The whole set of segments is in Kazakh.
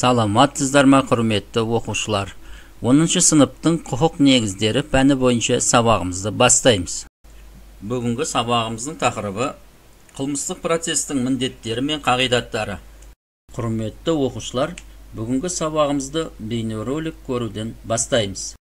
Саламатсыздар ма, құрметті оқушылар? 10-шы сыныптың құқық негіздері пәні бойынша сабағымызды бастаймыз. Бүгінгі сабағымыздың тақырыбы қылмыстық процестің міндеттері мен қағидаттары. Құрметті оқушылар, бүгінгі сабағымызды бейнеролик көруден бастаймыз.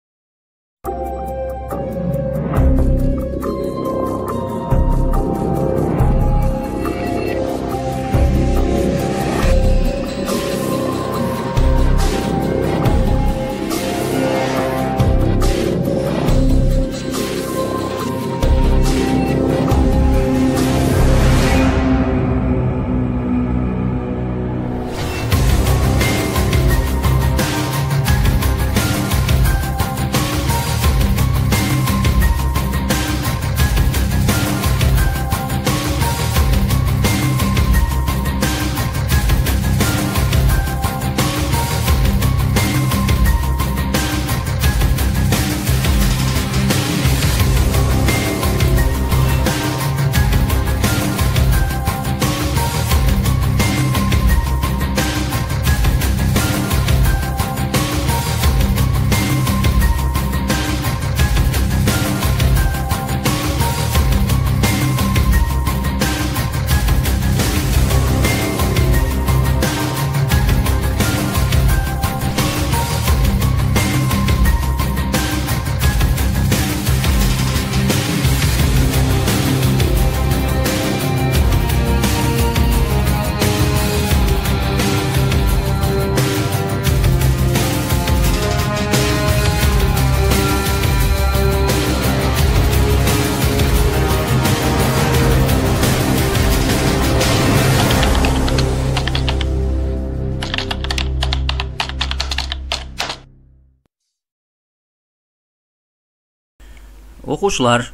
Оқушылар,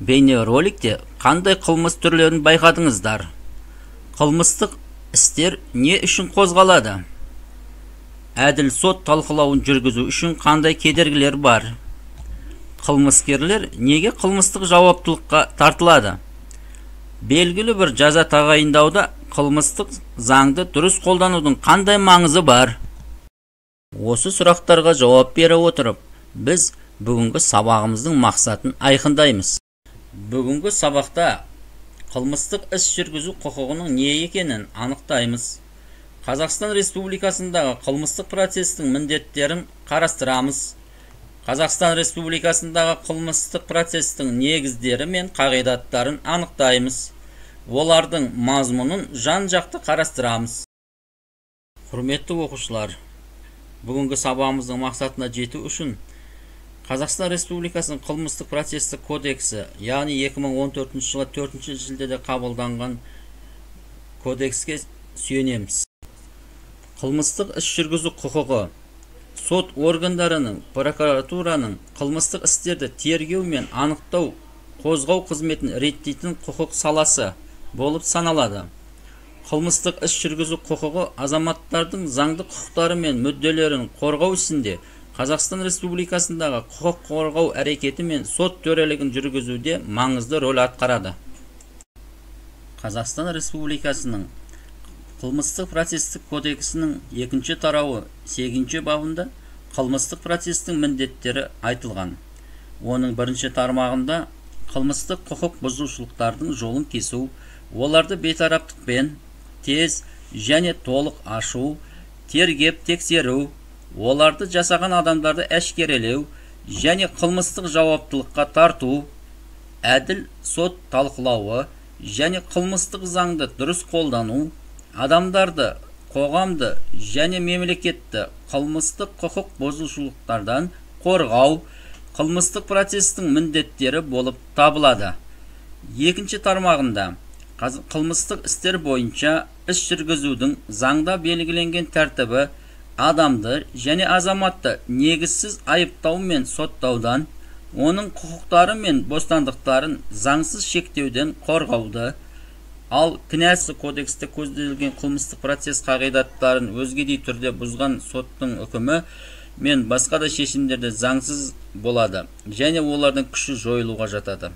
бейнероликте қандай қылмыс түрлерін байқадыңыздар? Қылмыстық істер не үшін қозғалады? Әділ сот талқылауын жүргізу үшін қандай кедергілер бар? Қылмыскерлер неге қылмыстық жауаптылыққа тартылады? Белгілі бір жаза тағайындауда қылмыстық заңды дұрыс қолданудың қандай маңызы бар? Осы сұрақтарға жауап бере отырып, біз бүгінгі сабағымыздың мақсатын айқындаймыз. Бүгінгі сабақта қылмыстық іс жүргізу құқығының не екенін анықтаймыз. Қазақстан Республикасындағы қылмыстық процестің міндеттерін қарастырамыз. Қазақстан Республикасындағы қылмыстық процестің негіздері мен қағидаттарын анықтаймыз. Олардың мазмұнын жан-жақты қарастырамыз. Құрметті оқушылар, бүгінгі сабағымыздың мақсатына жету үшін Қазақстан Республикасының қылмыстық процестік кодексі, яғни 2014 жылы 4 шілдеде қабылданған кодекске сүйенеміз. Қылмыстық іс жүргізу құқығы сот органдарының, прокуратураның қылмыстық істерді тергеу мен анықтау, қозғау қызметін реттейтін құқық саласы болып саналады. Қылмыстық іс жүргізу құқығы азаматтардың заңды құқықтары мен мүдделерін қорғау ісінде Қазақстан Республикасындағы құқық қорғау әрекеті мен сот төрелігін жүргізуде маңызды рөл атқарады. Қазақстан Республикасының қылмыстық процестік кодексінің 2 тарауы 8 бабында қылмыстық процестің міндеттері айтылған. Оның 1 тармағында қылмыстық құқық бұзушылықтардың жолын кесу, оларды бейтараптықпен тез және толық ашу, тергеп тексеру, оларды жасаған адамдарды әшкерелеу және қылмыстық жауаптылыққа тарту, әділ сот талқылауы және қылмыстық заңды дұрыс қолдану, адамдарды, қоғамды және мемлекетті қылмыстық құқық бұзушылықтардан қорғау, қылмыстық процестің міндеттері болып табылады. 2 тармағында қылмыстық істер бойынша іс жүргізудің заңда белгіленген тәртібі адамды және азаматты негізсіз айыптау мен соттаудан, оның құқықтары мен бостандықтарын заңсыз шектеуден қорғауды, ал кінәсі кодексте көзделген қылмыстық процесс қағидаттарын өзгедей түрде бұзған соттың үкімі мен басқа да шешімдерде заңсыз болады және олардың күші жойылуға жатады.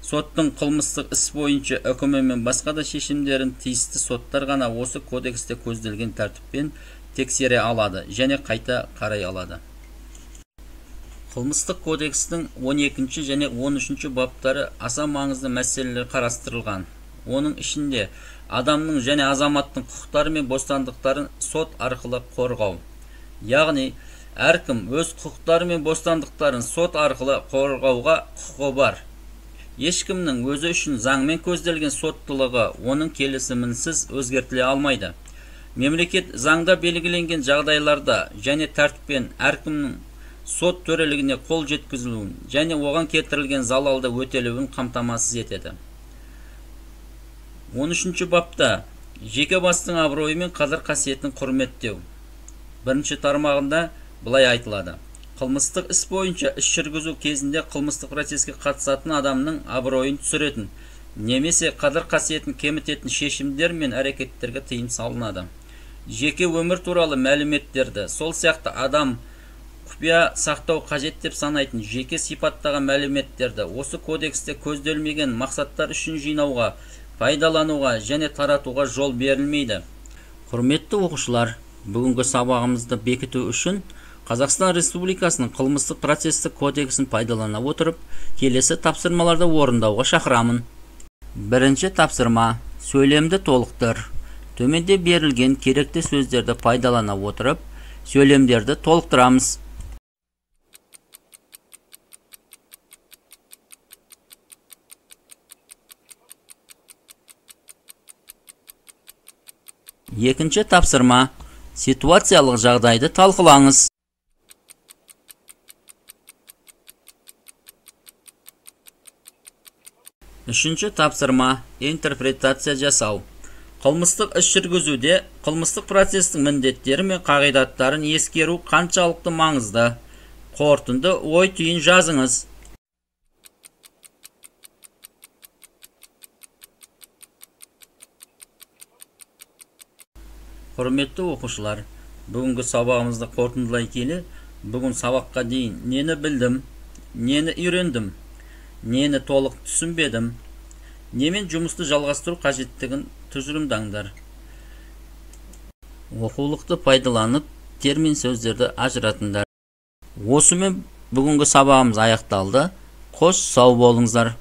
Соттың қылмыстық іс бойынша үкімі мен басқа да шешімдерін тиісті соттар ғана осы кодексте көзделген тәртіппен тексере алады және қайта қарай алады. Қылмыстық кодекстің 12 және 13 баптары аса маңызды мәселелер қарастырылған. Оның ішінде адамның және азаматтың құқықтары мен бостандықтарын сот арқылы қорғау. Яғни, әркім өз құқықтары мен бостандықтарын сот арқылы қорғауға құқығы бар. Ешкімнің өзі үшін заңмен көзделген соттылығы оның келісімінсіз өзгертіле алмайды. Мемлекет заңда белгіленген жағдайларда және тәртіппен әркімнің сот төрелігіне қол жеткізілуін және оған келтірілген залалды өтелуін қамтамасыз етеді. 13 бапта жеке бастың абыройы мен қадір қасиетін құрметтеу. Бірінші тармағында былай айтылады: қылмыстық іс бойынша іс жүргізу кезінде қылмыстық процеске қатысатын адамның абыройын түсіретін немесе қадір қасиетін кемітетін шешімдер мен әрекеттерге тыйым салынады. Жеке өмір туралы мәліметтерді, сол сияқты адам құпия сақтау қажет деп санайтын жеке сипаттағы мәліметтерді осы кодексте көзделмеген мақсаттар үшін жинауға, пайдалануға және таратуға жол берілмейді. Құрметті оқушылар, бүгінгі сабағымызды бекіту үшін Қазақстан Республикасының қылмыстық процестік кодексін пайдалана отырып, келесі тапсырмаларды орындауға шақырамын. Бірінші тапсырма: сөйлемді толықтыр. Төменде берілген керекті сөздерді пайдалана отырып, сөйлемдерді толықтырамыз. Екінші тапсырма: ситуациялық жағдайды талқылаңыз. Үшінші тапсырма: интерпретация жасау. Қылмыстық іс жүргізуде қылмыстық процестің міндеттері мен қағидаттарын ескеру қаншалықты маңызды? Қорытынды ой түйін жазыңыз. Құрметті оқушылар, бүгінгі сабағымызды қорытындылай келе, бүгін сабаққа дейін нені білдім, нені үйрендім, нені толық түсінбедім, немен жұмысты жалғастыру қажеттігін тұжырымдаңдар. Оқулықты пайдаланып, термин сөздерді ажыратыңдар. Осымен бүгінгі сабағымыз аяқталды. Қош сау болыңыздар.